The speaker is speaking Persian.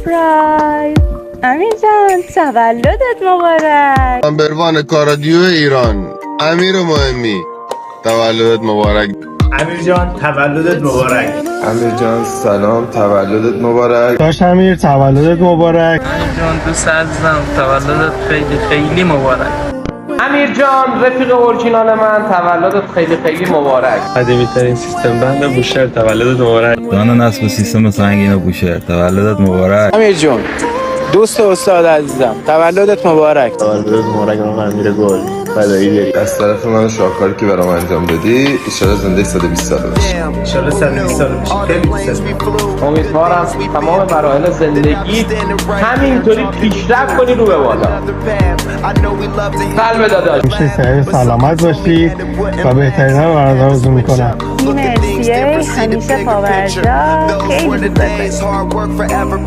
سپرایز. امیر جان تولدت مبارک. نمبروان کارادیو ایران امیر مهمی تولدت مبارک. امیر جان تولدت مبارک. امیر جان سلام، تولدت مبارک. داش امیر تولدت مبارک. امیر جان دوست عزیزم تولدت خیلی خیلی مبارک. امیر جان رفیق اورجینال من تولدت خیلی خیلی مبارک. قدیمی ترین سیستم بند بوشهر تولدت مبارک. دانا نصب سیستم سنگین بوشهر تولدت مبارک. امیر جون دوست استاد عزیزم تولدت مبارک. تولدت مبارک آقا امیر گل. فدایی داری. از طرف من شاکر که برام انجام دادی، ان زنده 120 سال باشی. ان شاءالله 120 سال بشی. خیلی دوست دارم. امیدوارم تمام مراحل زندگی همینطوری پیشرفت کنی رو به بالا. قلب داداش. میشه سعی سلامت باشی و بهترین ها رو برات آرزو میکنم. مرسی همیشه پاورجا. خیلی دوست دارم.